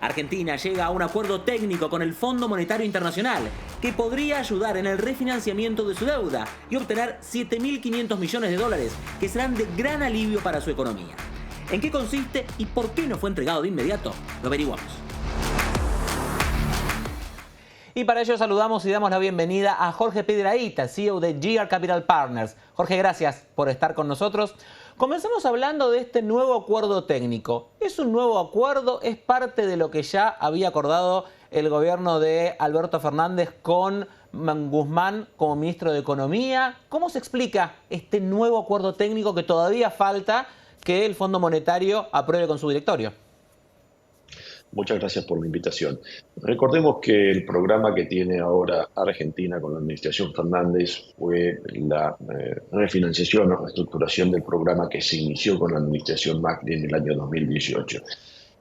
Argentina llega a un acuerdo técnico con el Fondo Monetario Internacional que podría ayudar en el refinanciamiento de su deuda y obtener 7.500 millones de dólares que serán de gran alivio para su economía. ¿En qué consiste y por qué no fue entregado de inmediato? Lo averiguamos. Y para ello saludamos y damos la bienvenida a Jorge Piedrahita, CEO de GR Capital Partners. Jorge, gracias por estar con nosotros. Comencemos hablando de este nuevo acuerdo técnico. ¿Es un nuevo acuerdo? ¿Es parte de lo que ya había acordado el gobierno de Alberto Fernández con Guzmán como ministro de Economía? ¿Cómo se explica este nuevo acuerdo técnico que todavía falta que el Fondo Monetario apruebe con su directorio? Muchas gracias por la invitación. Recordemos que el programa que tiene ahora Argentina con la administración Fernández fue la refinanciación o reestructuración del programa que se inició con la administración Macri en el año 2018.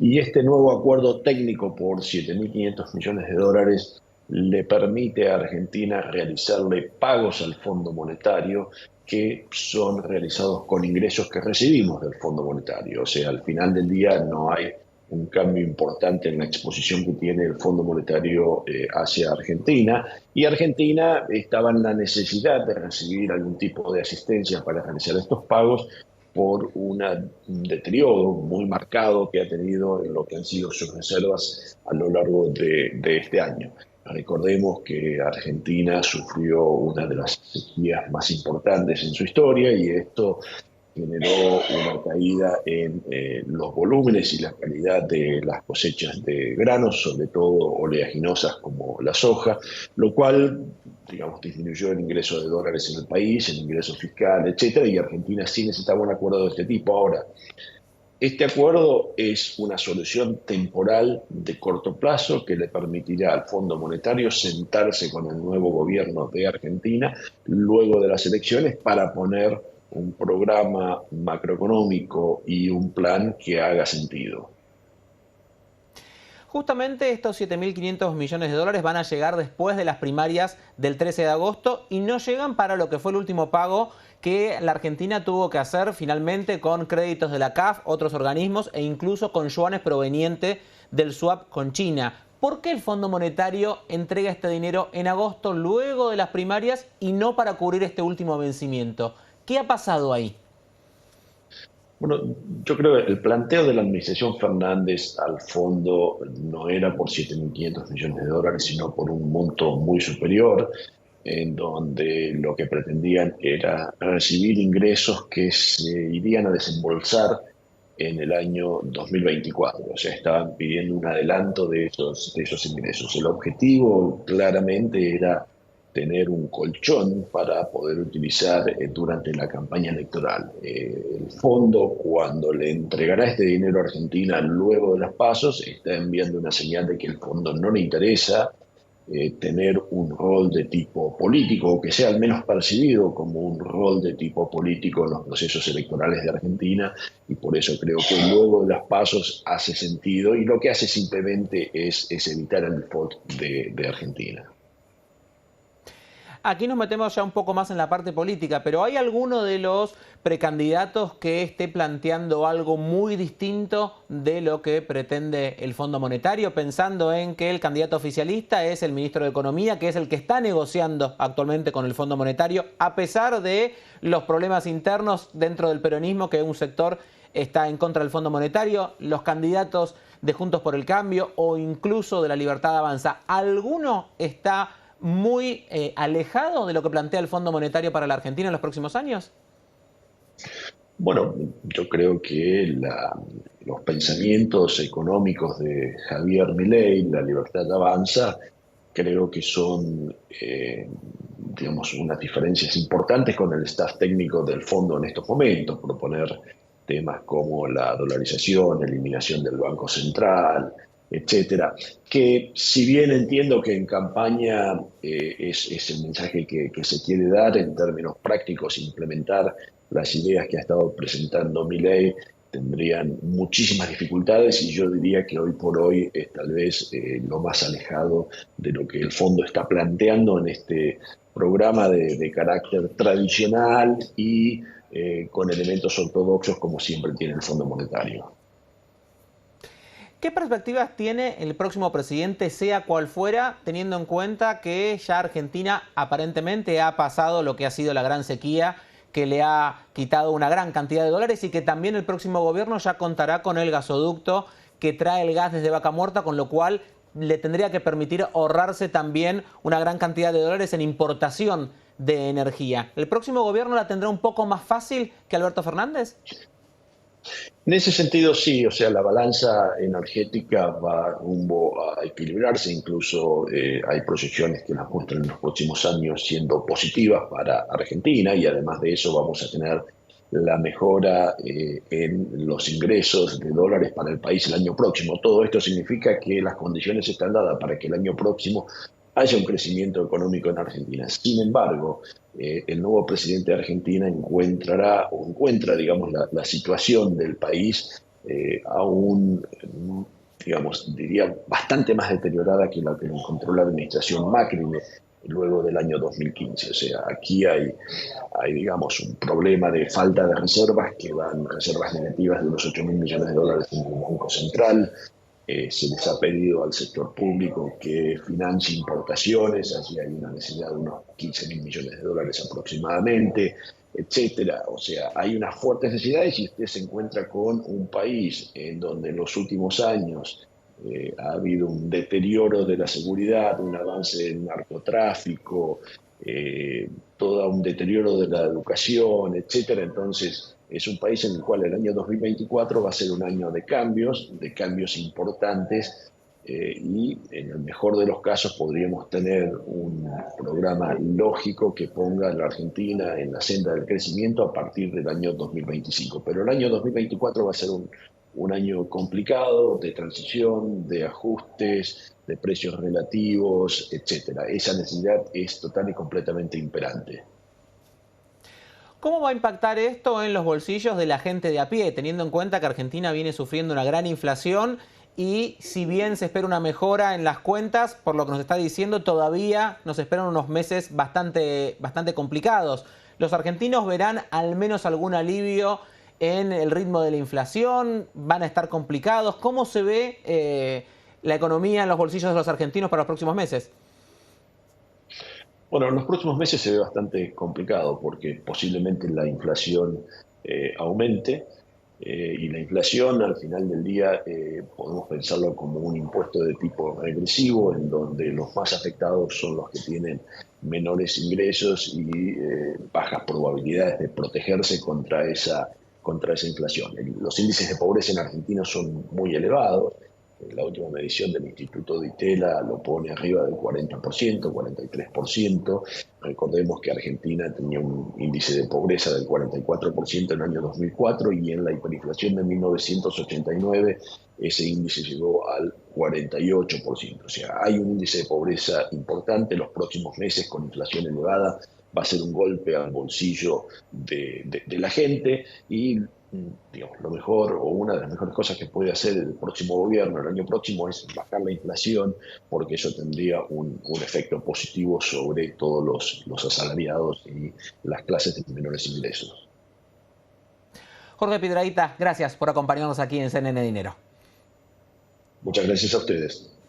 Y este nuevo acuerdo técnico por 7.500 millones de dólares le permite a Argentina realizarle pagos al Fondo Monetario que son realizados con ingresos que recibimos del Fondo Monetario. O sea, al final del día no hay un cambio importante en la exposición que tiene el Fondo Monetario hacia Argentina, y Argentina estaba en la necesidad de recibir algún tipo de asistencia para realizar estos pagos por un deterioro muy marcado que ha tenido en lo que han sido sus reservas a lo largo de este año. Recordemos que Argentina sufrió una de las sequías más importantes en su historia y esto generó una caída en los volúmenes y la calidad de las cosechas de granos, sobre todo oleaginosas como la soja, lo cual, digamos, disminuyó el ingreso de dólares en el país, el ingreso fiscal, etcétera, y Argentina sí necesitaba un acuerdo de este tipo. Ahora, este acuerdo es una solución temporal de corto plazo que le permitirá al Fondo Monetario sentarse con el nuevo gobierno de Argentina luego de las elecciones para poner un programa macroeconómico y un plan que haga sentido. Justamente estos 7.500 millones de dólares van a llegar después de las primarias del 13 de agosto y no llegan para lo que fue el último pago que la Argentina tuvo que hacer finalmente con créditos de la CAF, otros organismos e incluso con yuanes provenientes del swap con China. ¿Por qué el Fondo Monetario entrega este dinero en agosto luego de las primarias y no para cubrir este último vencimiento? ¿Qué ha pasado ahí? Bueno, yo creo que el planteo de la administración Fernández al fondo no era por 7.500 millones de dólares, sino por un monto muy superior, en donde lo que pretendían era recibir ingresos que se irían a desembolsar en el año 2024. O sea, estaban pidiendo un adelanto de esos ingresos. El objetivo claramente era tener un colchón para poder utilizar durante la campaña electoral. El fondo, cuando le entregará este dinero a Argentina luego de los pasos, está enviando una señal de que el fondo no le interesa tener un rol de tipo político, o que sea al menos percibido como un rol de tipo político en los procesos electorales de Argentina, y por eso creo que luego de los pasos hace sentido, y lo que hace simplemente es evitar el default de Argentina. Aquí nos metemos ya un poco más en la parte política, pero ¿hay alguno de los precandidatos que esté planteando algo muy distinto de lo que pretende el Fondo Monetario, pensando en que el candidato oficialista es el ministro de Economía, que es el que está negociando actualmente con el Fondo Monetario, a pesar de los problemas internos dentro del peronismo, que un sector está en contra del Fondo Monetario, los candidatos de Juntos por el Cambio o incluso de La Libertad Avanza? ¿Alguno está muy alejado de lo que plantea el Fondo Monetario para la Argentina en los próximos años? Bueno, yo creo que los pensamientos económicos de Javier Milei, La Libertad Avanza, creo que son, digamos, unas diferencias importantes con el staff técnico del fondo en estos momentos. Proponer temas como la dolarización, eliminación del Banco Central, etcétera, que si bien entiendo que en campaña es el mensaje que se quiere dar en términos prácticos, implementar las ideas que ha estado presentando Milei, tendrían muchísimas dificultades, y yo diría que hoy por hoy es tal vez lo más alejado de lo que el fondo está planteando en este programa de carácter tradicional y con elementos ortodoxos como siempre tiene el Fondo Monetario. ¿Qué perspectivas tiene el próximo presidente, sea cual fuera, teniendo en cuenta que ya Argentina aparentemente ha pasado lo que ha sido la gran sequía, que le ha quitado una gran cantidad de dólares y que también el próximo gobierno ya contará con el gasoducto que trae el gas desde Vaca Muerta, con lo cual le tendría que permitir ahorrarse también una gran cantidad de dólares en importación de energía? ¿El próximo gobierno la tendrá un poco más fácil que Alberto Fernández? En ese sentido, sí, o sea, la balanza energética va rumbo a equilibrarse, incluso hay proyecciones que las muestran en los próximos años siendo positivas para Argentina y además de eso vamos a tener la mejora en los ingresos de dólares para el país el año próximo. Todo esto significa que las condiciones están dadas para que el año próximo haya un crecimiento económico en Argentina. Sin embargo, el nuevo presidente de Argentina encuentra, digamos, la situación del país aún, digamos, diría, bastante más deteriorada que la que lo encontró la administración Macri luego del año 2015. O sea, aquí hay, digamos, un problema de falta de reservas, reservas negativas de unos 8.000 millones de dólares en el Banco Central. Se les ha pedido al sector público que financie importaciones, allí hay una necesidad de unos 15.000 millones de dólares aproximadamente, etcétera. O sea, hay unas fuertes necesidades y usted se encuentra con un país en donde en los últimos años ha habido un deterioro de la seguridad, un avance del narcotráfico, todo un deterioro de la educación, etcétera. Entonces, es un país en el cual el año 2024 va a ser un año de cambios importantes, y en el mejor de los casos podríamos tener un programa lógico que ponga a la Argentina en la senda del crecimiento a partir del año 2025. Pero el año 2024 va a ser un año complicado de transición, de ajustes, de precios relativos, etcétera. Esa necesidad es total y completamente imperante. ¿Cómo va a impactar esto en los bolsillos de la gente de a pie, teniendo en cuenta que Argentina viene sufriendo una gran inflación y si bien se espera una mejora en las cuentas, por lo que nos está diciendo, todavía nos esperan unos meses bastante complicados? ¿Los argentinos verán al menos algún alivio en el ritmo de la inflación? ¿Van a estar complicados? ¿Cómo se ve la economía en los bolsillos de los argentinos para los próximos meses? Bueno, en los próximos meses se ve bastante complicado porque posiblemente la inflación aumente, y la inflación al final del día podemos pensarlo como un impuesto de tipo regresivo en donde los más afectados son los que tienen menores ingresos y bajas probabilidades de protegerse contra esa inflación. Los índices de pobreza en Argentina son muy elevados. La última medición del Instituto de Itela lo pone arriba del 40%, 43%. Recordemos que Argentina tenía un índice de pobreza del 44% en el año 2004 y en la hiperinflación de 1989 ese índice llegó al 48%. O sea, hay un índice de pobreza importante. Los próximos meses con inflación elevada va a ser un golpe al bolsillo de la gente y digamos, lo mejor o una de las mejores cosas que puede hacer el próximo gobierno el año próximo es bajar la inflación, porque eso tendría un efecto positivo sobre todos los asalariados y las clases de menores ingresos. Jorge Piedrahita, gracias por acompañarnos aquí en CNN Dinero. Muchas gracias a ustedes.